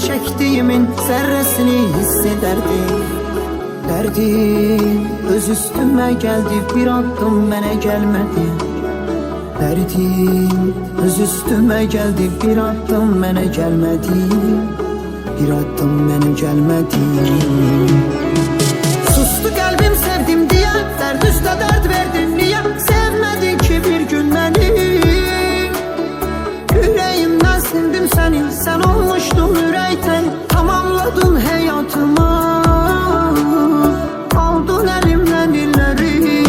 çektiğimin zerresini hissederdim. Derdim öz üstüme geldi, bir adım bana gelmedi. Derdim öz üstüme geldi, bir adım bana gelmedi. Bir adım bana gelmedi. Sustu kalbim sevdim diye, dert üstə dert verdin niye? Sevmedin ki bir gün beni. Yüreğimden sildim seni, sen olmuştun yürekten. Tamamladın hayatımı, aldın elimden illerimi.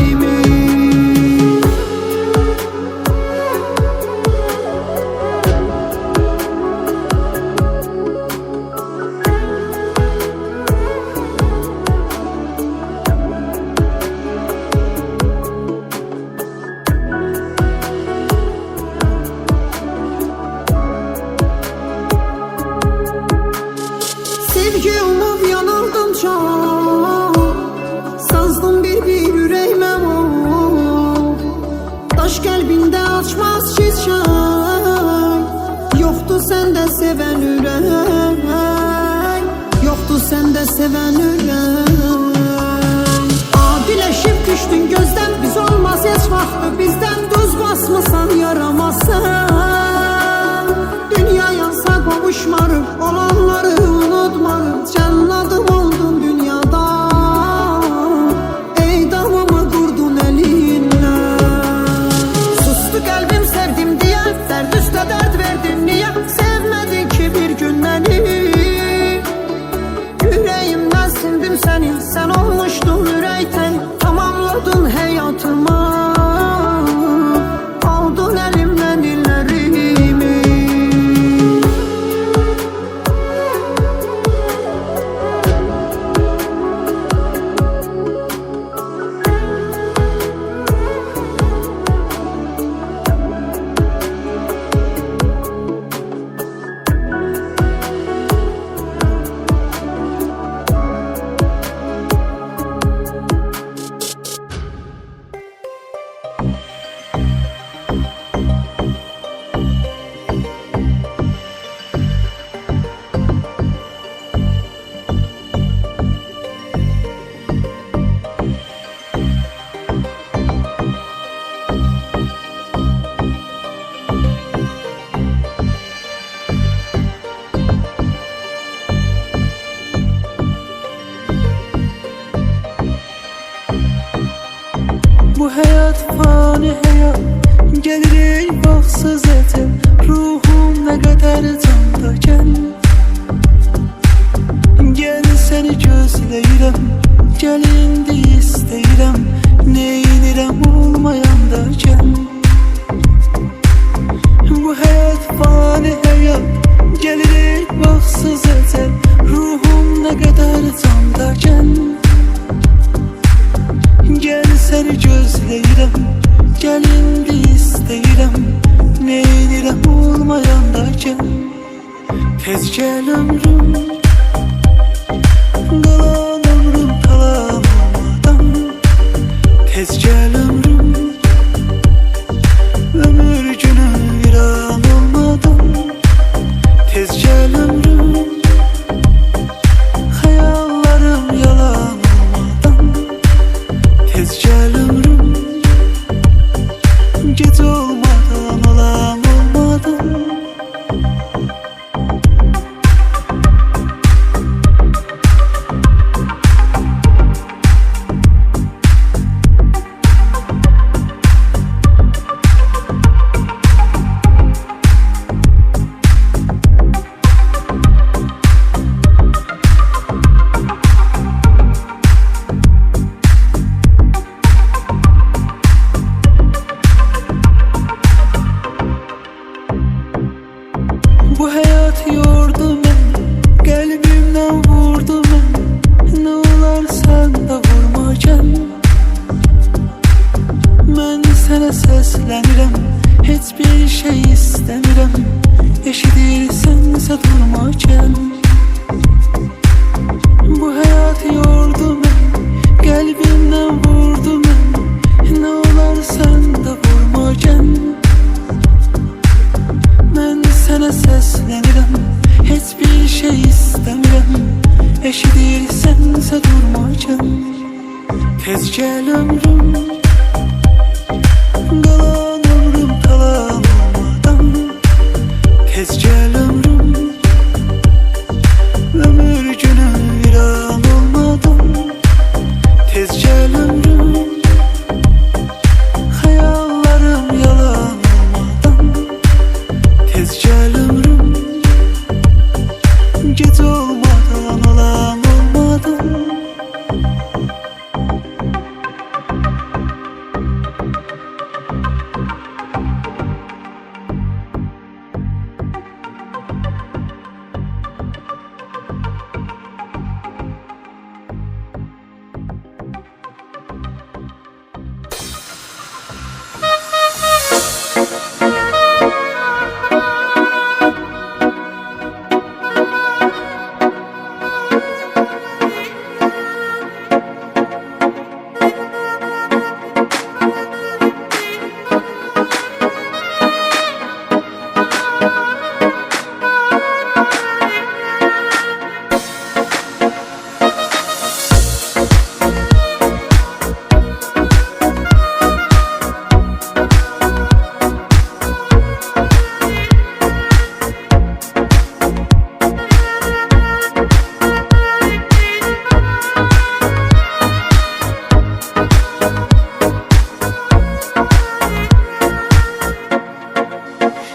Sevgi umup yanıldım çok, sazdım bir yüreğime vur. Taş kalbinde açmaz çiçek, yoktu sende seven yürek. Yoktu sende seven yürek. Adileşip düştün gözden, biz olmaz hiç vakti bizden. Düz basmasan yaramazsan, dünya yansa kavuşmarım, olanları unutmarım. Cennetim oldun dünyada, ey damımı kurdun elinle. Sustu kalbim sevdim diye, dert üstə dert verdin niye? Sevmedin ki bir gün beni. Yüreğimden sildim seni, sen olmuştun yürekten. Tamamladın hayatımı, aldın elimden illerimi. Bu hayat fani hayat, gelir baksız etim. Ruhum ne kadar candaken, gel seni gözleyirəm, gel indi isteyirəm. Neynirəm olmayandaken. Bu hayat fani hayat, gelir baksız etim. Ruhum ne kadar candaken, gel seni gözleyirəm, gel indi isteyirəm. Neynirəm olmayandaken. Tez gel ömrüm, qalan ömrüm tamamladan. Tez gel ömrüm, ömür günü viran olmadan. Tez gel ömrüm, hayallarım yalan olmadan. Tez gel ömrüm, gece olmadan olam olmadan. gel ömrüm, qalan ömrüm talan olmadan. Tez gel ömrüm, ömür günü viran olmadan. Tez gel ömrüm, hayallarım yalan olmadan. Tez gel ömrüm, gece olmadan olan olmadan.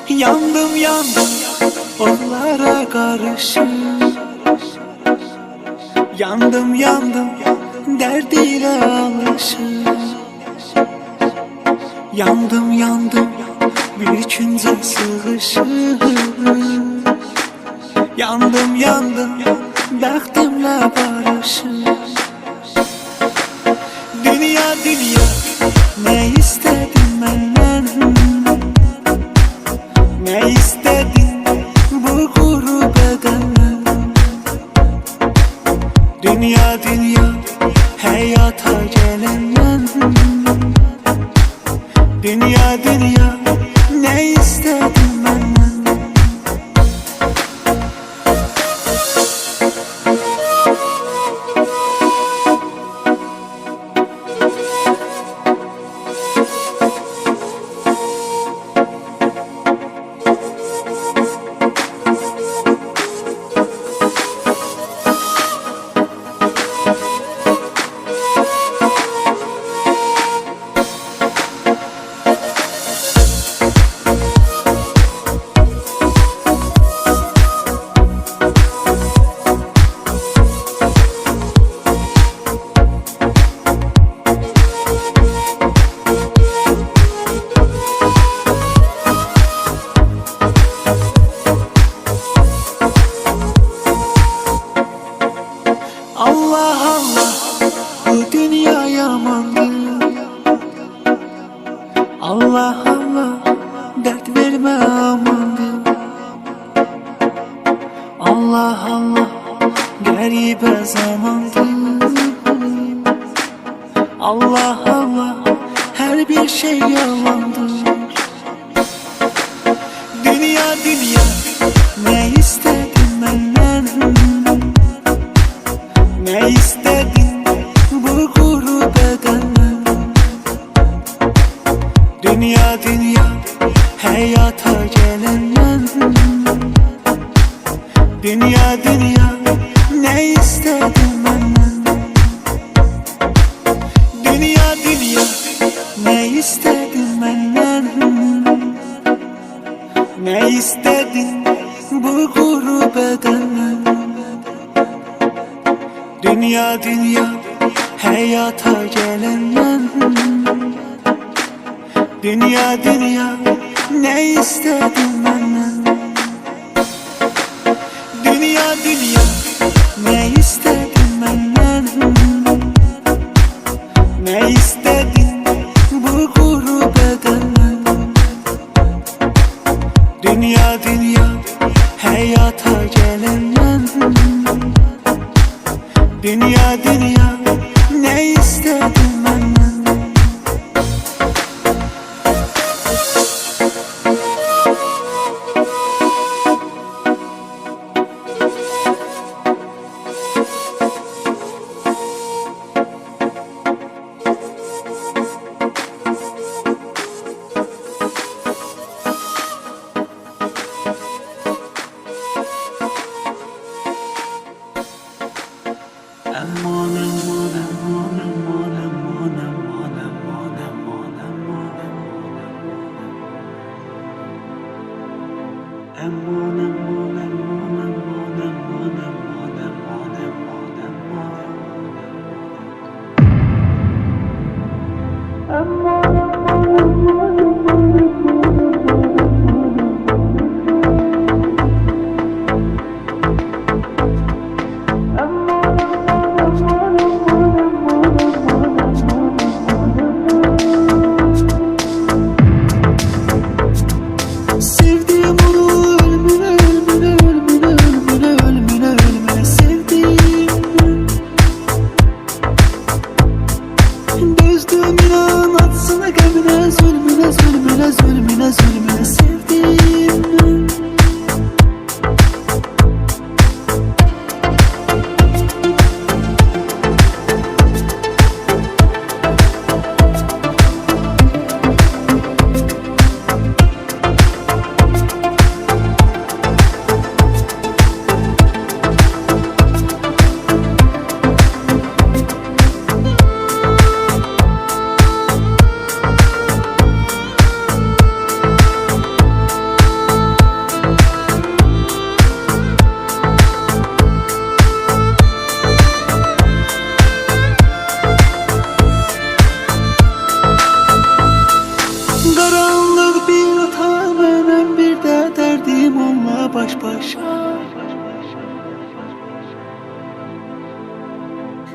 Yandım yandım onlara karşı. Yandım yandım derdiyle alışır. Yandım yandım bir günce sığışır. Yandım yandım bəxtimlə barışır. Dünya dünya ne istedin benden? Ne istedin bu kuru bedenden? Dünya dünya hayata gelenden. Dünya dünya ne istedin benden? Allah Allah bu dünya yamandır. Allah Allah dert verme amandır. Allah Allah garibe zamandır. Allah Allah her bir şey yalandır. Dünya dünya ne istedin benden? Ne istedin bu kuru bedenden? Dünya dünya hayata gelenden. Dünya dünya ne istedin benden? Dünya dünya ne istedin benden? Ne istedin bu kuru bedenden? Dünya dünya hayata gelenden. Dünya dünya ne istedin benden? Dünya dünya ne istedin benden? Ne istedin bu kuru bedenden? Dünya dünya hayata gelenden. Dünya dünya ne istedin benden?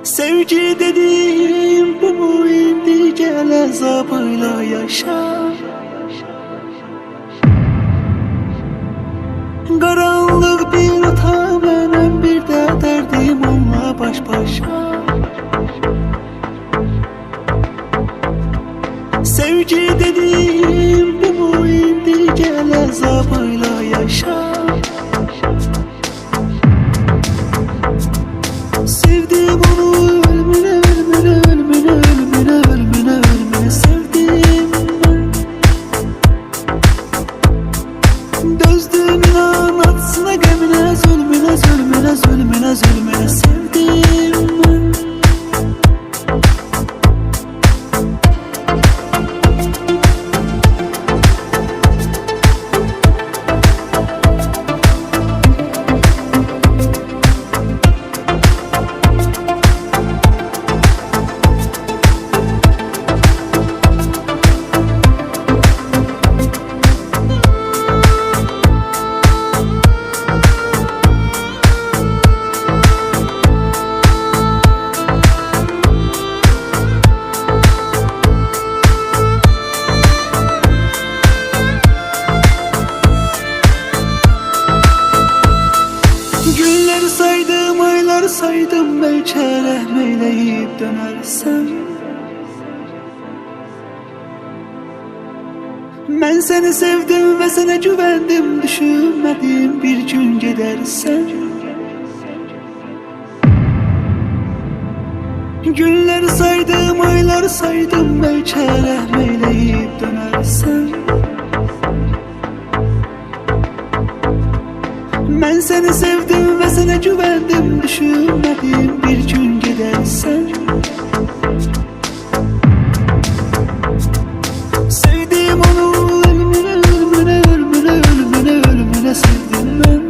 Sevgi dediğim bu mu, indi gel azabıyla yaşa. Karanlık bir ata, benim bir de derdim onunla baş başa. Sevgi dediğim bu mu, indi gel azabıyla yaşa. Sevdim onu ölmene, ölmene, ölmene, ölmene, ölmene, ölmene sevdim ben. Dözdüm inan atsına gemine, zulmüne, zulmüne, zulmüne, zulmüne sevdim ben. Günleri saydım, ayları saydım, belki rahmeyleyip dönersem. Ben seni sevdim ve sana güvendim, düşünmedim bir gün gidersen. Günleri saydım, ayları saydım, belki rahmeyleyip dönersem. Ben seni sevdim ve sana güvendim, düşünmedim bir gün gidersen. Sevdim onu ölmene, ölmene, ölmene, ölmene, ölmene sevdim ben.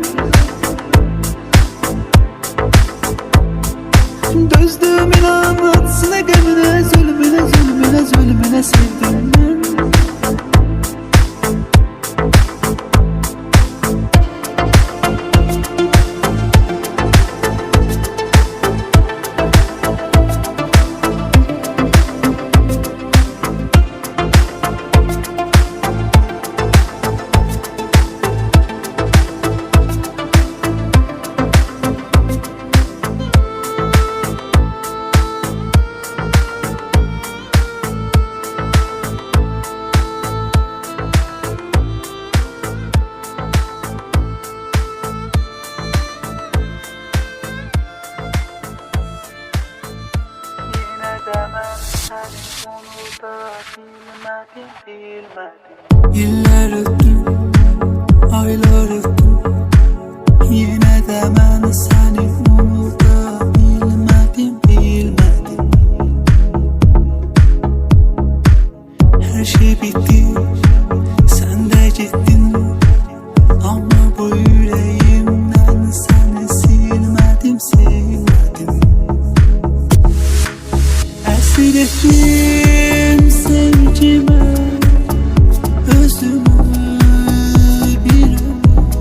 Dözdüm inan atsına gemine, zulmüne, zulmüne, zulmüne sevdim ben. Yıllar öttü, aylar öttü, yine de ben seni unutabilmedim, bilmedim. Her şey bitti, sen de gittin, ama bu yüreğimden seni silmedim, silmedim. Esir ettim sevgime, özümü bir ömür.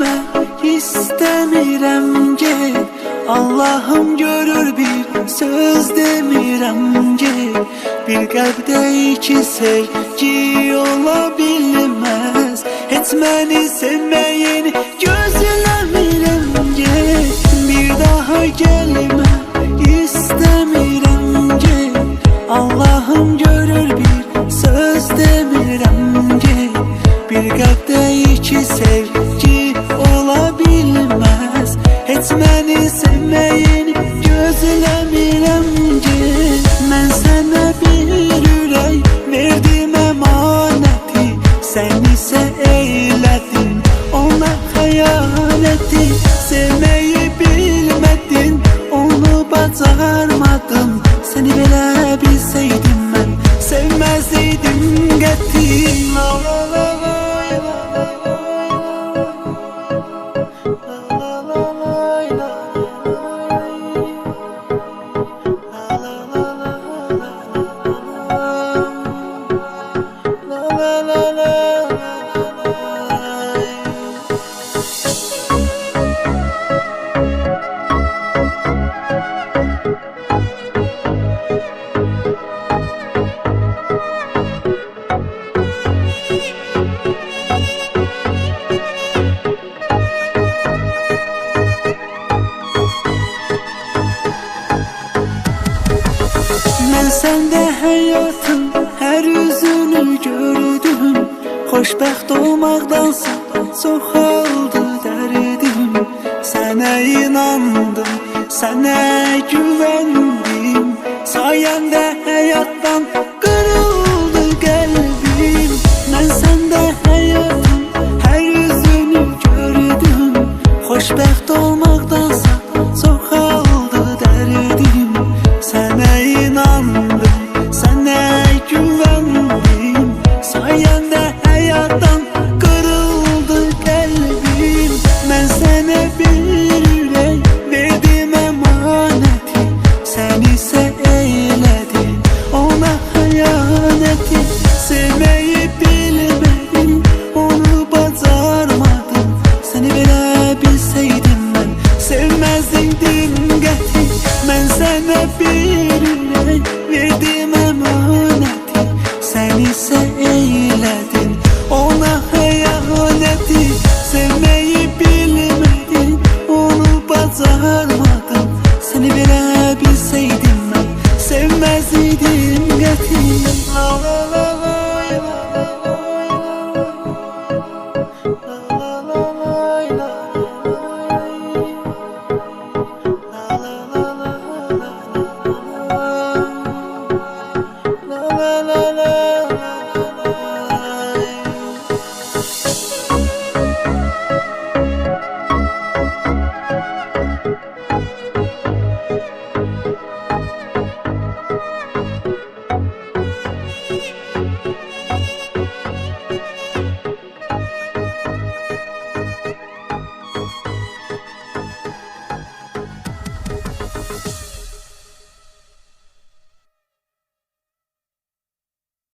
gəlmə, istəmirəm get. Allahım görür bir söz demirəm get. Bir qəlbdə iki sevgi ola bilməz. Heç məni sevməyini gözləmirəm get. Bir daha gəlmə, istəmirəm get. Allahım görür bir söz demirəm get. Bir qəlbdə iki sevgi ola bilməz. Heç məni sevməyini gözləmirəm get. Mən sənə bir ürək verdim əmanəti, sən isə eylədin ona xəyanəti. Sevməyi bilmədin, onu bacarmadın. Səni belə bilsəydim mən sevməzdim qəti. La la la la la la la la Mən səndə həyatın hər üzünü gördüm. Xoşbəxt olmaqdansa çox oldu dərdim. Sənə inandım, sənə güvəndim. Sayəndə həyatdan qırıldı qəlbim. Mən səndə həyatın hər üzünü gördüm. Xoşbəxt olmaqdansa